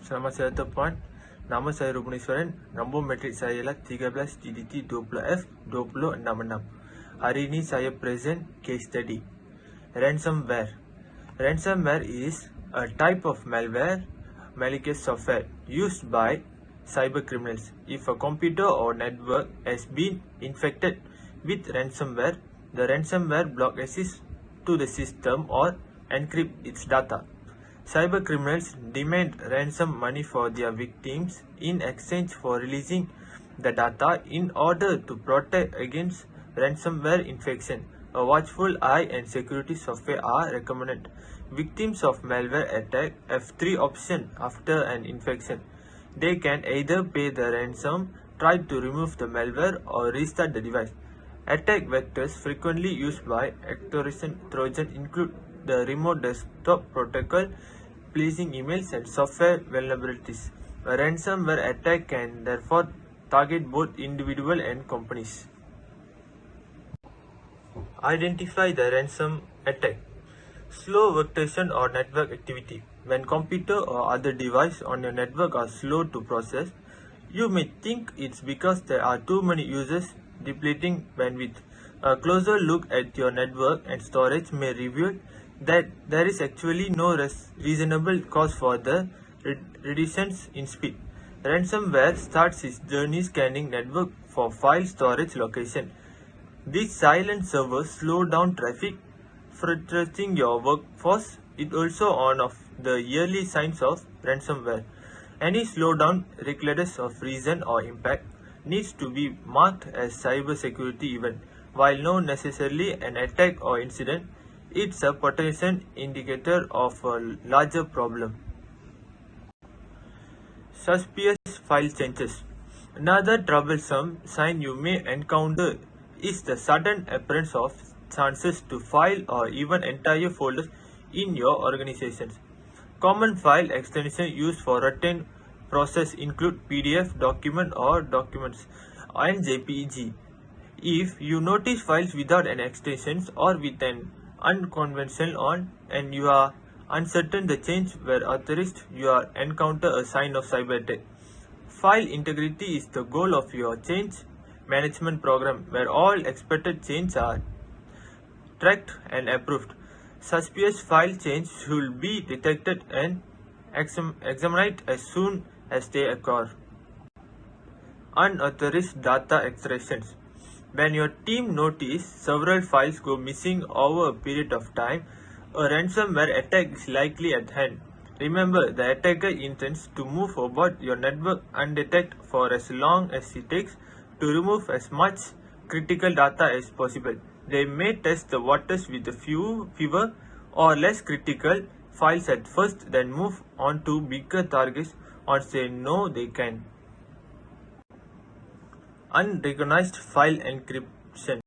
Selamat siang Puan. Nama saya Rubeneshwaran. Nombor matrik saya ialah 13 TDT 20F 2066. Hari ini saya present case study. Ransomware. Ransomware is a type of malware, malicious software used by cyber criminals. If a computer or network has been infected with ransomware, the ransomware block access to the system or encrypt its data. Cyber criminals demand ransom money for their victims in exchange for releasing the data. In order to protect against ransomware infection, a watchful eye and security software are recommended. Victims of malware attack have three options after an infection. They can either pay the ransom, try to remove the malware, or restart the device. Attack vectors frequently used by extortion Trojan include the remote desktop protocol, phishing emails, and software vulnerabilities. A ransomware attack can therefore target both individuals and companies. Identify the ransom attack. Slow workstation or network activity. When computer or other device on your network are slow to process, you may think it's because there are too many users depleting bandwidth. A closer look at your network and storage may reveal that there is actually no reasonable cause for the reductions in speed. Ransomware starts its journey scanning network for file storage location. These silent servers slow down traffic, frustrating your workforce. It also one of the early signs of ransomware. Any slowdown, regardless of reason or impact, needs to be marked as cybersecurity event. While not necessarily an attack or incident, it's a potential indicator of a larger problem. Suspicious file changes. Another troublesome sign you may encounter is the sudden appearance of chances to file or even entire folders in your organizations. Common file extensions used for routine process include PDF, document or documents, and JPEG. If you notice files without an extension or with an unconventional on and you are uncertain the change were authorized, you are encounter a sign of cyber attack. File integrity is the goal of your change management program, where all expected changes are tracked and approved. Suspicious file change should be detected and examined as soon as they occur. Unauthorized data extractions. When your team notices several files go missing over a period of time, a ransomware attack is likely at hand. Remember, the attacker intends to move about your network undetected for as long as it takes to remove as much critical data as possible. They may test the waters with a fewer or less critical files at first, then move on to bigger targets once they know they can. Unrecognized file encryption.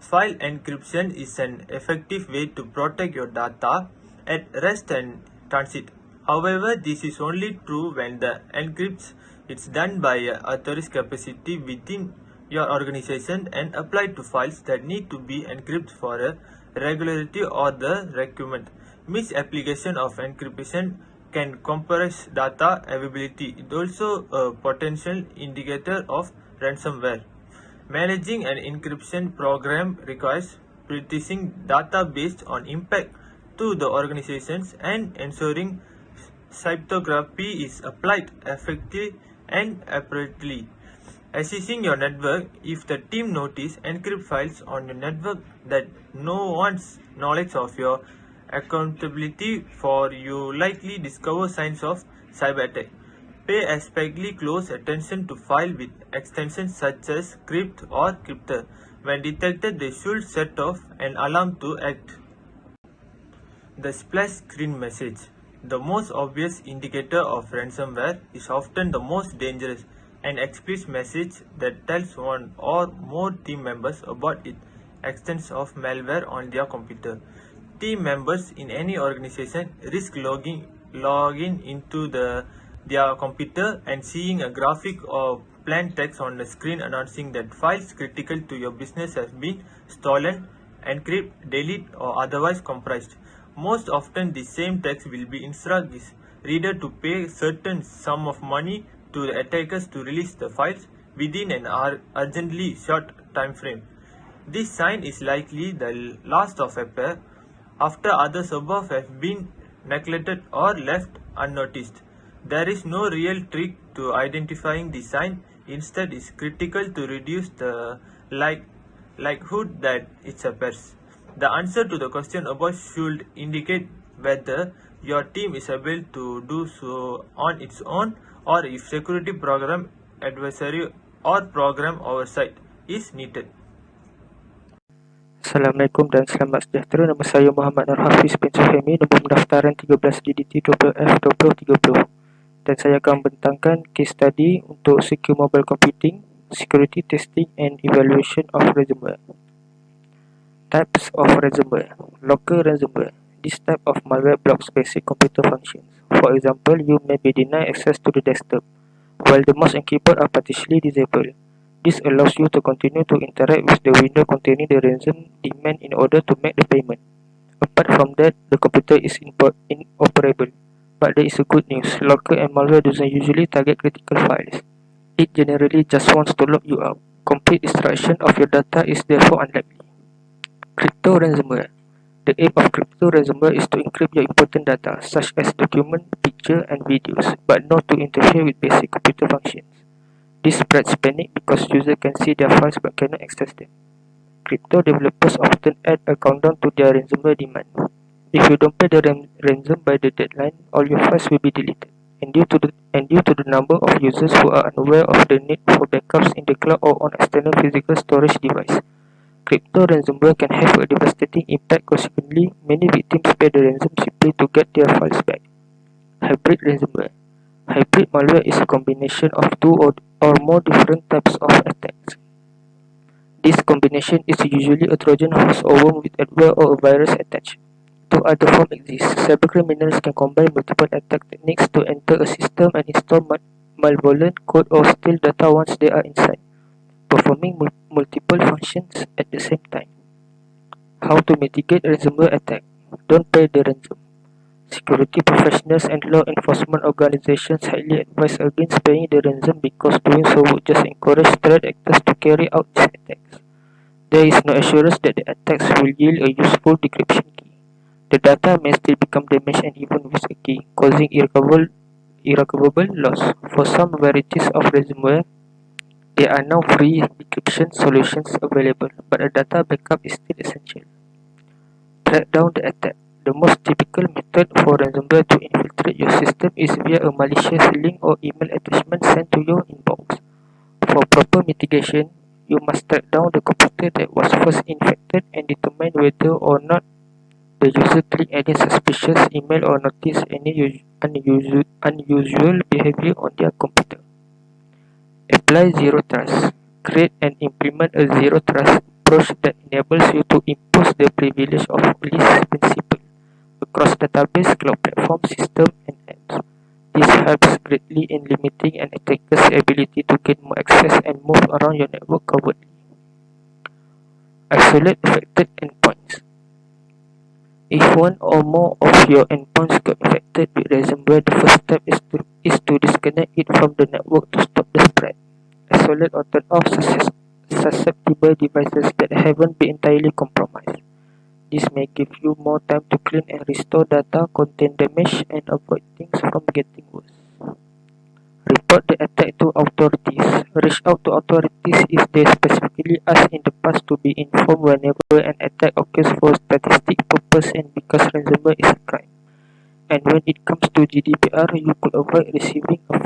File encryption is an effective way to protect your data at rest and transit. However, this is only true when the encryption is done by an authorized capacity within your organization and applied to files that need to be encrypted for a regularity or the requirement. Misapplication of encryption can compromise data availability. It is also a potential indicator of ransomware. Managing an encryption program requires prioritizing data based on impact to the organizations and ensuring cryptography is applied effectively and appropriately. Assessing your network. If the team notices encrypt files on your network that no one's knowledge of your accountability for, you likely discover signs of cyber attack. Pay especially close attention to files with extensions such as crypt or crypter. When detected, they should set off an alarm to act. The splash screen message. The most obvious indicator of ransomware is often the most dangerous. An explicit message that tells one or more team members about its extent of malware on their computer. Team members in any organization risk logging into their computer and seeing a graphic or plain text on the screen announcing that files critical to your business have been stolen, encrypted, deleted, or otherwise compromised. Most often, the same text will be instructs reader to pay certain sum of money to the attackers to release the files within an urgently short time frame. This sign is likely the last of a pair after others above have been neglected or left unnoticed. There is no real trick to identifying the sign. Instead, it's critical to reduce the likelihood that it's a pairs. The answer to the question above should indicate whether your team is able to do so on its own or if security program advisory or program oversight is needed. Assalamualaikum dan selamat sejahtera. Nama saya Muhammad NURHAFIZ bin SUHAIMI, nombor pendaftaran 13 DDT 20F2030. Dan saya akan membentangkan case study untuk secure mobile computing, security testing and evaluation of ransomware. Types of ransomware. Local ransomware. This type of malware blocks basic computer functions. For example, you may be denied access to the desktop, while the mouse and keyboard are partially disabled. This allows you to continue to interact with the window containing the ransom demand in order to make the payment. Apart from that, the computer is inoperable. But there is a good news. Local and malware doesn't usually target critical files. It generally just wants to lock you out. Complete destruction of your data is therefore unlikely. Crypto ransomware. The aim of crypto ransomware is to encrypt your important data, such as documents, pictures, and videos, but not to interfere with basic computer functions. This spreads panic because users can see their files but cannot access them. Crypto developers often add a countdown to their ransomware demand. If you don't pay the ransom by the deadline, all your files will be deleted. And due to the number of users who are unaware of the need for backups in the cloud or on external physical storage device, crypto ransomware can have a devastating impact. Consequently, many victims pay the ransom simply to get their files back. Hybrid ransomware. Hybrid malware is a combination of two or more different types of attacks. This combination is usually a Trojan horse or worm with adware or a virus attached. Two other forms exist. Cybercriminals can combine multiple attack techniques to enter a system and install malevolent code or steal data once they are inside, performing multiple functions at the same time. How to mitigate ransomware attack? Don't pay the ransom. Security professionals and law enforcement organizations highly advise against paying the ransom because doing so would just encourage threat actors to carry out these attacks. There is no assurance that the attacks will yield a useful decryption key. The data may still become damaged and even with a key, causing irrecoverable loss. For some varieties of ransomware, there are now free decryption solutions available, but a data backup is still essential. Track down the attack. The most typical method for ransomware to infiltrate your system is via a malicious link or email attachment sent to your inbox. For proper mitigation, you must track down the computer that was first infected and determine whether or not the user clicked any suspicious email or noticed any unusual behavior on their computer. Apply zero trust. Create and implement a zero trust approach that enables you to impose the privilege of least principle across database, cloud platform, system, and apps. This helps greatly in limiting an attacker's ability to gain more access and move around your network covertly. Isolate affected endpoints. If one or more of your endpoints got infected with ransomware, the first step is to disconnect it from the network to stop the spread. Isolate or turn off susceptible devices that haven't been entirely compromised. This may give you more time to clean and restore data, contain damage, and avoid things from getting worse. Report the attack to authorities. Reach out to authorities if they specifically asked in the past to be informed whenever an attack occurs for statistic purpose and because ransomware is a crime. And when it comes to GDPR, you could avoid receiving a